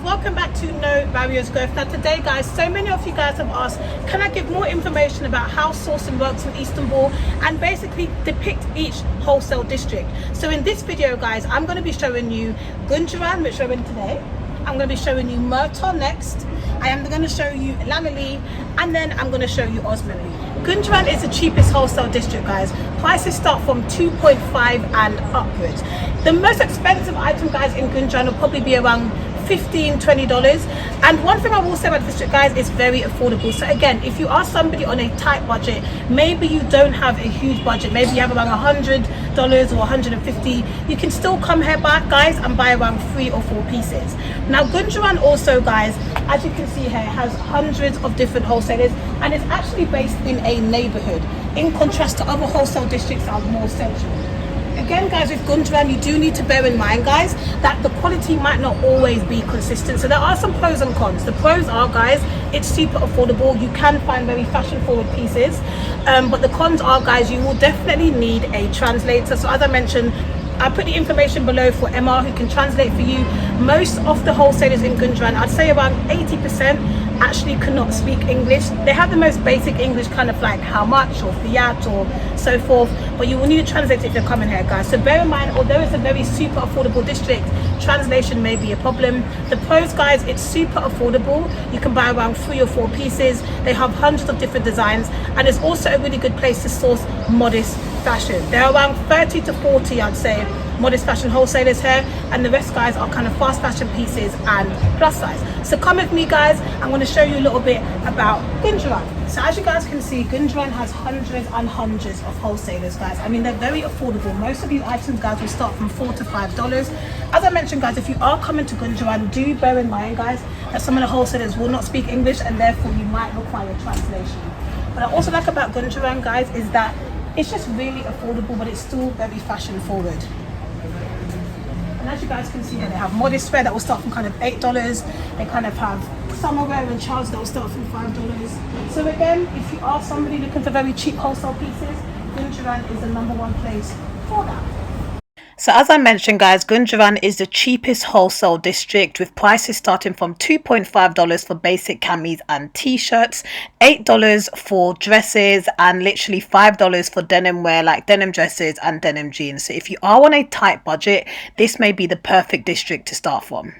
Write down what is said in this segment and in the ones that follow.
welcome back to No Barriers Growth. Now today guys, so many of you guys have asked, can I give more information about how sourcing works in Istanbul and basically depict each wholesale district. So in this video guys, I'm going to be showing you Güngören, which we're in today. I'm going to be showing you Merter next. I am going to show you Lalali, and then I'm going to show you Osmanbey. Güngören is the cheapest wholesale district guys. Prices start from 2.5 and upwards. The most expensive item guys in Güngören will probably be around $15–20. And one thing I will say about this district guys, is very affordable. So again, if you are somebody on a tight budget, maybe you don't have a huge budget, maybe you have around $100 or $150, you can still come here back guys and buy around 3 or 4 pieces. Now Güngören also guys, as you can see here, has hundreds of different wholesalers and it's actually based in a neighborhood, in contrast to other wholesale districts that are more central. Again guys, with Güngören, you do need to bear in mind guys that the quality might not always be consistent. So there are some pros and cons. The pros are guys, it's super affordable, you can find very fashion forward pieces, but the cons are guys, you will definitely need a translator. So as I mentioned, I put the information below for Emir who can translate for you. Most of the wholesalers in Güngören, I'd say around 80% actually cannot speak English. They have the most basic English, kind of like how much or fiat or so forth, but you will need a translator if you're coming here guys. So bear in mind, although it's a very super affordable district, translation may be a problem. The pros guys, it's super affordable, you can buy around 3 or 4 pieces, they have hundreds of different designs, and it's also a really good place to source modest fashion. There are around 30 to 40 I'd say modest fashion wholesalers here, and the rest guys are kind of fast fashion pieces and plus size. So come with me guys, I'm going to show you a little bit about Güngören. So as you guys can see, Güngören has hundreds and hundreds of wholesalers guys. I mean, they're very affordable. Most of these items guys will start from $4 to $5. As I mentioned guys, if you are coming to Güngören, do bear in mind guys that some of the wholesalers will not speak English and therefore you might require translation. What I also like about Güngören guys is that it's just really affordable, but it's still very fashion forward. And as you guys can see here, they have modest wear that will start from kind of $8. They kind of have summer wear and charms that will start from $5. So again, if you are somebody looking for very cheap wholesale pieces, Güngören is the #1 place for that. So as I mentioned guys, Güngören is the cheapest wholesale district with prices starting from $2.5 for basic camis and t-shirts, $8 for dresses, and literally $5 for denim wear like denim dresses and denim jeans. So if you are on a tight budget, this may be the perfect district to start from.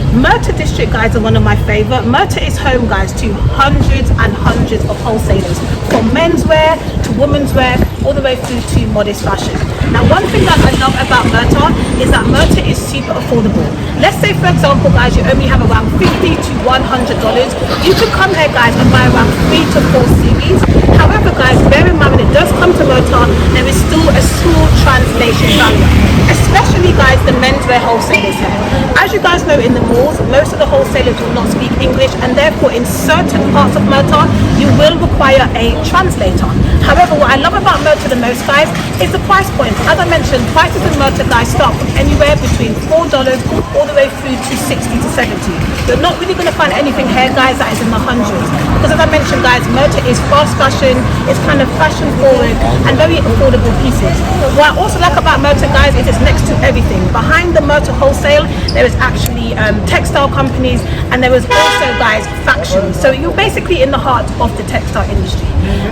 Merter district guys are one of my favorite. Merter is home guys to hundreds and hundreds of wholesalers, from menswear to women's wear, all the way through to modest fashion. Now one thing that I love about Merter is that Merter is super affordable. Let's say for example guys, you only have around $50 to $100. You can come here guys and buy around 3 to 4 CVs. However guys, bear in mind when it does come to Merter, there is still a small translation barrier, especially guys the menswear wholesalers here. As you guys know, in the malls, most of the wholesalers will not speak English, and therefore in certain parts of Merter you will require a translator. However, what I love about Merter the most guys is the price point. As I mentioned, prices in Merter guys start from anywhere between $4 all the way through to $60 to $70. You're not really going to find anything here guys that is in the hundreds, because as I mentioned guys, Merter is fast fashion, it's kind of fashion forward and very affordable pieces. What I also like about Merter guys is it's next to everything. Behind the Merter wholesale there is actually textile companies, and there is also guys factories. So you're basically in the heart of the textile industry.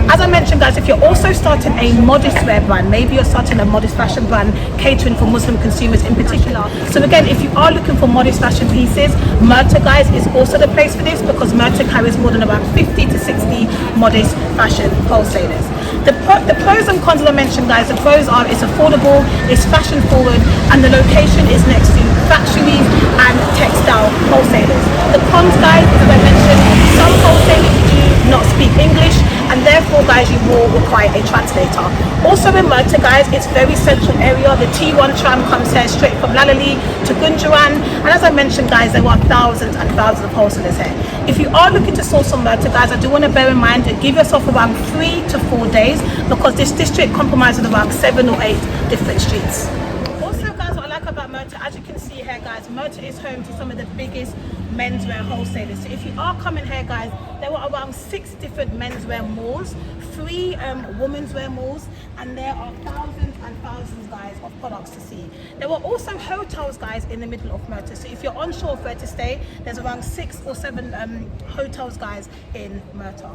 As I mentioned guys, if you're also starting a modest wear brand, maybe you're starting a modest fashion brand catering for Muslim consumers in particular. So again, if you are looking for modest fashion pieces, Merter guys is also the place for this, because Merter carries more than about 50 to 60 modest fashion wholesalers. The pros and cons I mentioned guys, the pros are it's affordable, it's fashion forward, and the location is next to factories and textile wholesalers. The cons guys, as I mentioned, some wholesalers do not speak English, and therefore guys you will require a translator. Also in Murta guys, it's very central area. The T1 tram comes here straight from Lalali to Güngören, and as I mentioned guys, there are thousands and thousands of wholesalers here. If you are looking to source some Murta guys, I do want to bear in mind to give yourself around 3 to 4 days, because this district compromises around 7 or 8 different streets. Also guys, what I like about Murta, as you can see here guys, Murta is home to some of the biggest menswear wholesalers. So if you are coming here guys, there were around 6 different menswear malls, 3 women's wear malls, and there are thousands and thousands, guys, of products to see. There were also hotels, guys, in the middle of Merter. So if you're unsure of where to stay, there's around 6 or 7 hotels, guys, in Merter.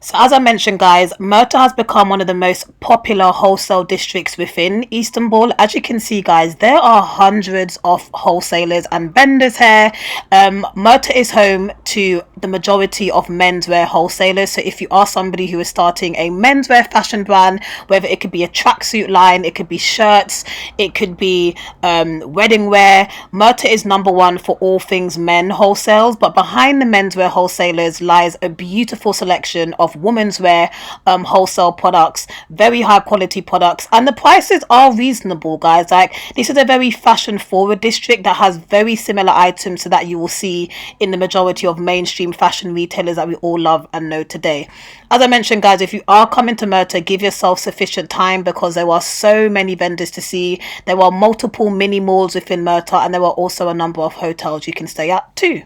So as I mentioned, guys, Murta has become one of the most popular wholesale districts within Istanbul. As you can see, guys, there are hundreds of wholesalers and vendors here. Murta is home to the majority of menswear wholesalers. So if you are somebody who is starting a menswear fashion brand, whether it could be a tracksuit line, it could be shirts, it could be wedding wear, Murta is #1 for all things men wholesales. But behind the menswear wholesalers lies a beautiful selection of women's wear wholesale products, very high quality products, and the prices are reasonable, guys. Like, this is a very fashion forward district that has very similar items to that you will see in the majority of mainstream fashion retailers that we all love and know today. As I mentioned, guys, if you are coming to Merter, give yourself sufficient time because there are so many vendors to see. There are multiple mini malls within Merter, and there are also a number of hotels you can stay at too.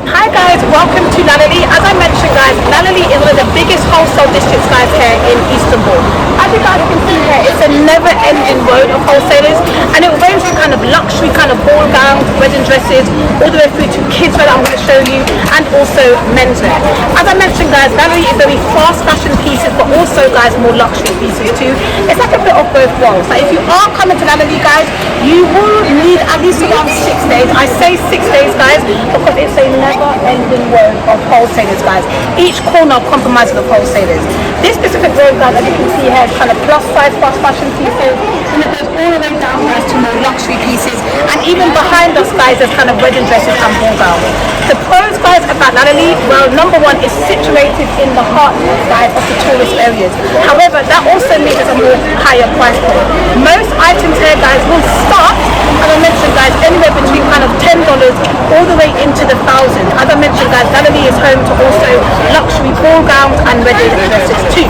Hi guys, welcome to Lalali. As I mentioned, guys, Lalali is one of the biggest wholesale districts, guys, here in Istanbul. As you guys can see here, it's a never-ending road of wholesalers, and it will range from kind of luxury, kind of ball gowns, wedding dresses, all the way through to kids wear that I'm going to show you, and also menswear. As I mentioned, guys, Lalali is very fast fashion pieces, but also, guys, more luxury pieces too. It's like a bit of both worlds. So if you are coming to Lalali, guys, you will need at least around 6 days. I say 6 days, guys, because it's a never-ending road of wholesalers, guys. Each corner compromises of wholesalers. This specific road, guys, as you can see here, is kind of plus size, fast fashion pieces, and it goes all the way down, guys, to more luxury pieces. And even behind us, guys, there's kind of wedding dresses and ball gowns. The pros, guys, about Lalali, well, #1 is situated in the heart, guys, of the tourist areas. However, that also means it's a more higher price point. Most items here, guys, will start, as I mentioned, guys, anywhere between kind of $10 all the way into the thousands. As I mentioned, guys, Lalali is home to also luxury ball gowns and wedding dresses too.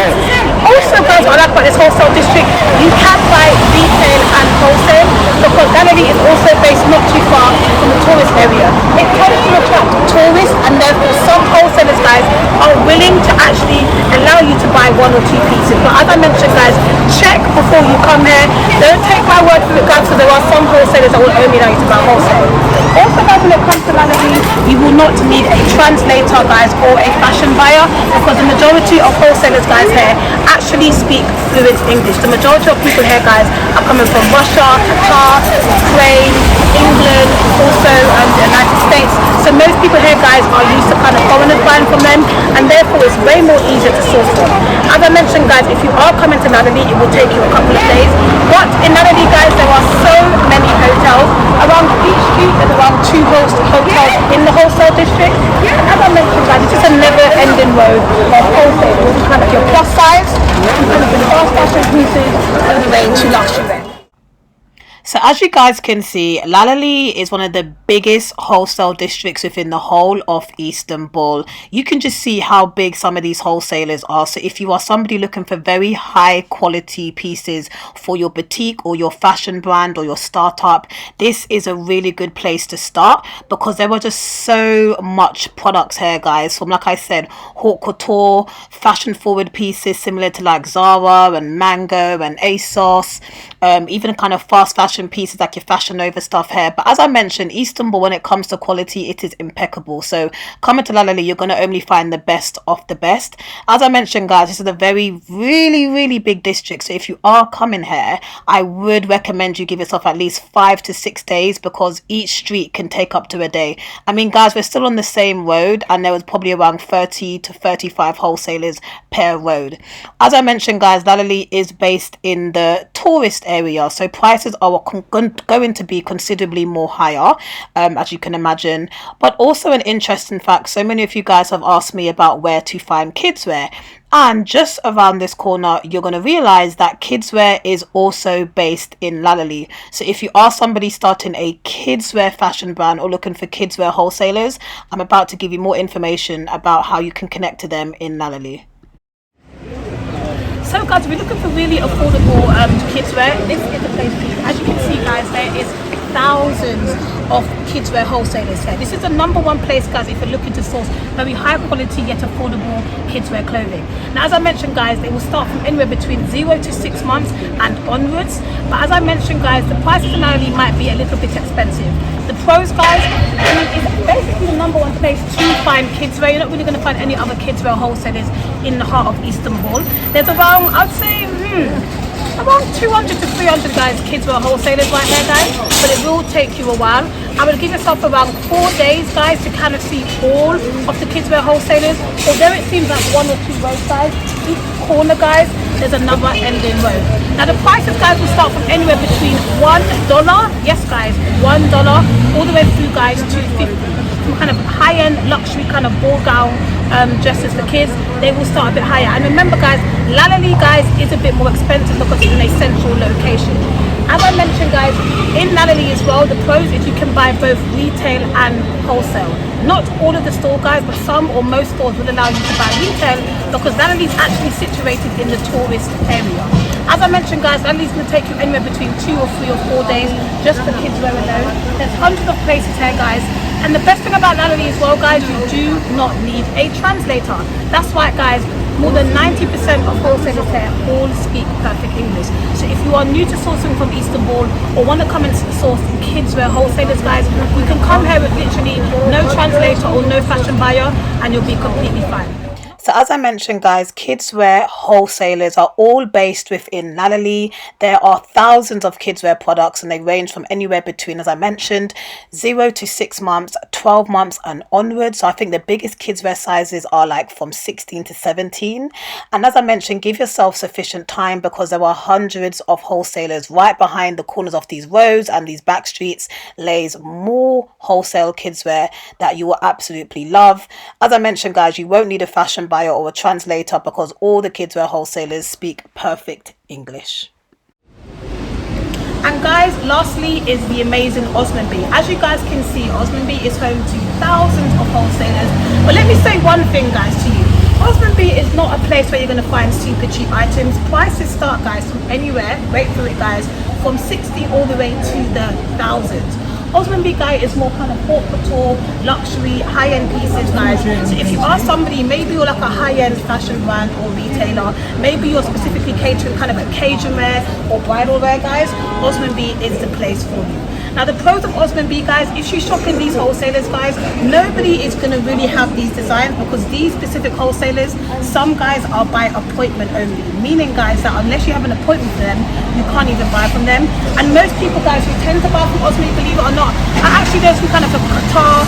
Also, guys, what I like about this wholesale district, you can buy retail and wholesale because Lalali is also based not too far from the tourist area. It tends to attract tourists, and therefore some wholesalers, guys, are willing to actually allow you to buy 1 or 2 pieces. But as I mentioned, guys, check before you come here. Don't take my word for it, guys, because there are some wholesalers that will only allow you to buy wholesale. Also, guys, when it comes to Lalali, you will not need a translator, guys, or a fashion buyer, because the majority of wholesalers, guys, here actually speak fluent English. The majority of people here, guys, are coming from Russia, Qatar, Ukraine, England, also the United States. So most people here, guys, are used to kind of foreigners buying from them, and therefore it's way more easier to source from. As I mentioned, guys, if you are coming to Lalali, it will take you a couple of days. But in Lalali, guys, there are so many hotels. Around each street, there's around 2 hotels in the wholesale district. And as I mentioned, guys, it's just a never-ending road of wholesale, which is kind of your plus size, kind of the fast fashion pieces, all the way to luxury. So as you guys can see, Lalali is one of the biggest wholesale districts within the whole of Istanbul. You can just see how big some of these wholesalers are. So if you are somebody looking for very high quality pieces for your boutique or your fashion brand or your startup, this is a really good place to start because there are just so much products here, guys, from, like I said, haute couture, fashion forward pieces similar to like Zara and Mango and ASOS, even kind of fast fashion pieces like your Fashion Nova stuff here. But as I mentioned, Istanbul, when it comes to quality, it is impeccable. So coming to Lalali, you're going to only find the best of the best. As I mentioned, guys, this is a very really big district. So if you are coming here, I would recommend you give yourself at least 5 to 6 days because each street can take up to a day. I mean, guys, we're still on the same road and there was probably around 30 to 35 wholesalers per road. As I mentioned, guys, Lalali is based in the tourist area, so prices are going to be considerably more higher, as you can imagine. But also an interesting fact, so many of you guys have asked me about where to find kids wear, and just around this corner you're going to realize that kids wear is also based in Lalali. So if you are somebody starting a kids wear fashion brand or looking for kids wear wholesalers, I'm about to give you more information about how you can connect to them in Lalali. So guys, if you're looking for really affordable kids wear, this is the place for you. As you can see, guys, there is thousands of kidswear wholesalers here. This is the #1 place, guys, if you're looking to source very high quality yet affordable kidswear clothing. Now, as I mentioned, guys, they will start from anywhere between 0 to 6 months and onwards. But as I mentioned, guys, the prices in Lalali might be a little bit expensive. The pros, guys, is basically the #1 place to find kidswear. You're not really going to find any other kidswear wholesalers in the heart of Istanbul. There's around, I'd say, around 200 to 300 guys kidswear wholesalers right there, guys, but it will take you a while. I would give yourself around 4 days, guys, to kind of see all of the kidswear wholesalers. Although it seems like 1 or 2 rows, guys, each corner, guys, there's another ending row. Now the prices, guys, will start from anywhere between $1, yes guys, $1 all the way through, guys, to 50. Some kind of high-end luxury kind of ball gown dresses for kids, they will start a bit higher. And remember, guys, Lalali, guys, is a bit more expensive because it's in a central location. As I mentioned, guys, in Lalali as well, the pros is you can buy both retail and wholesale. Not all of the store, guys, but some or most stores will allow you to buy retail because Lalali is actually situated in the tourist area. As I mentioned, guys, Lalali is going to take you anywhere between 2 or 3 or 4 days just for kidswear alone. There's hundreds of places here, guys. And the best thing about Lalali as well, guys, you do not need a translator. That's why, guys, more than 90% of wholesalers here all speak perfect English. So if you are new to sourcing from Istanbul or want to come and source kidswear wholesalers, guys, you can come here with literally no translator or no fashion buyer and you'll be completely fine. So as I mentioned, guys, kidswear wholesalers are all based within Lalali. There are thousands of kidswear products and they range from anywhere between, as I mentioned, 0 to 6 months, 12 months and onwards. So I think the biggest kidswear sizes are like from 16 to 17. And as I mentioned, give yourself sufficient time because there are hundreds of wholesalers right behind the corners of these roads and these back streets lays more wholesale kidswear that you will absolutely love. As I mentioned, guys, you won't need a fashion buyer or a translator because all the kidswear wholesalers speak perfect English. And guys, lastly is the amazing Osmanbey. As you guys can see, Osmanbey is home to thousands of wholesalers. But let me say one thing, guys, to you. Osmanbey is not a place where you're going to find super cheap items. Prices start, guys, from anywhere, wait for it, guys, from 60 all the way to the thousands. Osmanbey, guy, is more kind of haute couture, luxury, high-end pieces, guys. So if you ask somebody, maybe you're like a high-end fashion brand or retailer, maybe you're specifically catering kind of occasion wear or bridal wear, guys, Osmanbey is the place for you. Now the pros of Osmanbey, guys, if you shop in these wholesalers, guys, nobody is going to really have these designs because these specific wholesalers, some guys are by appointment only, meaning, guys, that unless you have an appointment with them, you can't even buy from them. And most people, guys, who tend to buy from Osmanbey, believe it or not, are actually those from kind of Qatar,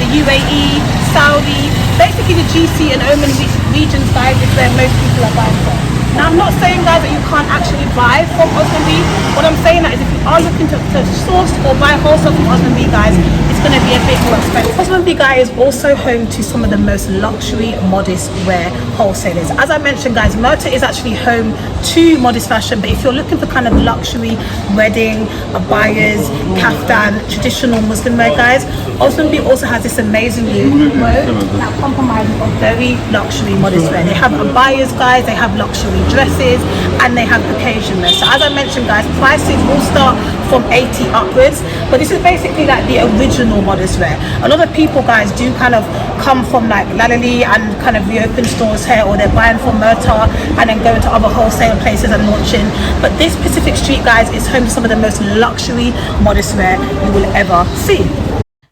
the UAE, Saudi, basically the GC and Oman regions, guys, is where most people are buying from. Now, I'm not saying, guys, that you can't actually buy from Osmanbey. What I'm saying is if you are looking to source or buy wholesale from Osmanbey, guys, it's going to be a bit more expensive. Osmanbey, guys, is also home to some of the most luxury modest wear wholesalers. As I mentioned, guys, Merter is actually home to modest fashion, but if you're looking for kind of luxury wedding, abayas, kaftan, traditional Muslim wear, guys, Osmanbey also has this amazing row that compromises of very luxury modest wear. They have abayas, guys, they have luxury dresses and they have occasion wear. So as I mentioned, guys, prices will start from 80 upwards, but this is basically like the original modest wear. A lot of people, guys, do kind of come from like Lalali and kind of reopen stores here, or they're buying from Murta and then going to other wholesale places and launching. But this specific street, guys, is home to some of the most luxury modest wear you will ever see.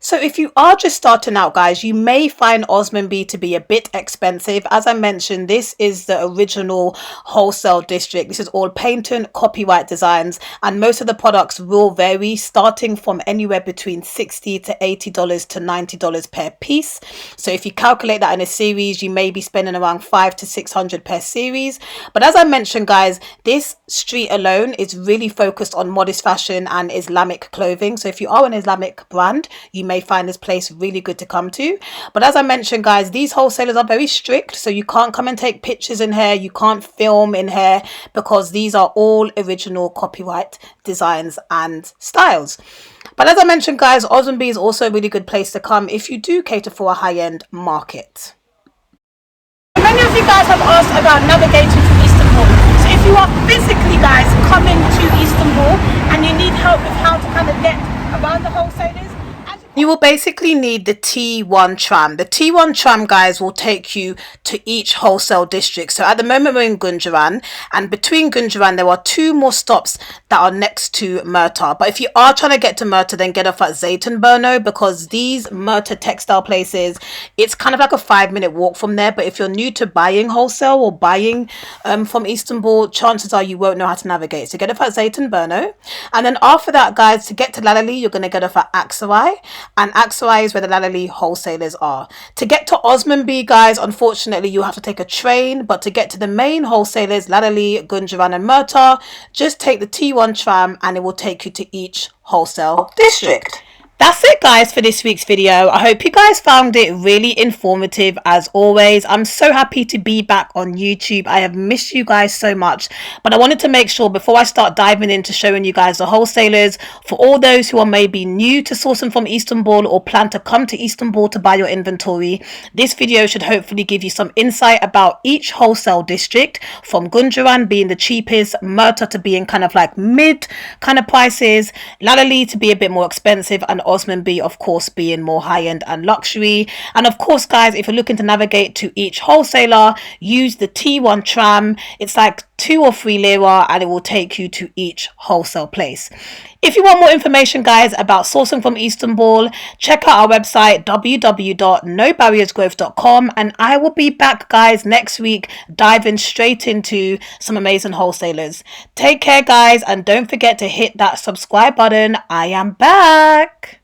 So if you are just starting out, guys, you may find Osmanbey to be a bit expensive. As I mentioned, this is the original wholesale district. This is all patent copyright designs, and most of the products will vary starting from anywhere between $60 to $80 to $90 per piece. So if you calculate that in a series, you may be spending around $500 to $600 per series. But as I mentioned, guys, this street alone is really focused on modest fashion and Islamic clothing. So if you are an Islamic brand, you may find this place really good to come to. But as I mentioned, guys, these wholesalers are very strict, so you can't come and take pictures in here, you can't film in here, because these are all original copyright designs and styles. But as I mentioned, guys, Osmanbey is also a really good place to come if you do cater for a high-end market. Many of you guys have asked about navigating to Istanbul. So if you are physically, guys, coming to Istanbul and you need help with how to kind of get around the wholesalers. You will basically need the T1 tram. The T1 tram, guys, will take you to each wholesale district. So at the moment we're in Güngören, and between Güngören there are 2 more stops that are next to Merter. But if you are trying to get to Merter, then get off at Zeytinburnu, because these Merter textile places, it's kind of like a 5-minute walk from there. But if you're new to buying wholesale or buying from Istanbul, chances are you won't know how to navigate. So get off at Zeytinburnu, and then after that, guys, to get to Lalali, you're going to get off at Aksaray. And Aksaray is where the Lalali wholesalers are. To get to Osmanbey, guys, unfortunately, you have to take a train. But to get to the main wholesalers, Lalali, Güngören and Murta, just take the T1 tram and it will take you to each wholesale district. That's it, guys, for this week's video. I hope you guys found it really informative as always. I'm so happy to be back on YouTube. I have missed you guys so much, but I wanted to make sure before I start diving into showing you guys the wholesalers, for all those who are maybe new to sourcing from Istanbul or plan to come to Istanbul to buy your inventory, this video should hopefully give you some insight about each wholesale district, from Güngören being the cheapest, Murta to being kind of like mid kind of prices, Lalali to be a bit more expensive, and Osmanbey, of course, being more high-end and luxury. And of course, guys, if you're looking to navigate to each wholesaler, use the T1 tram. It's like 2 or 3 lira and it will take you to each wholesale place. If you want more information, guys, about sourcing from Istanbul, check out our website www.nobarriersgrowth.com, and I will be back, guys, next week diving straight into some amazing wholesalers. Take care, guys, and don't forget to hit that subscribe button. I am back.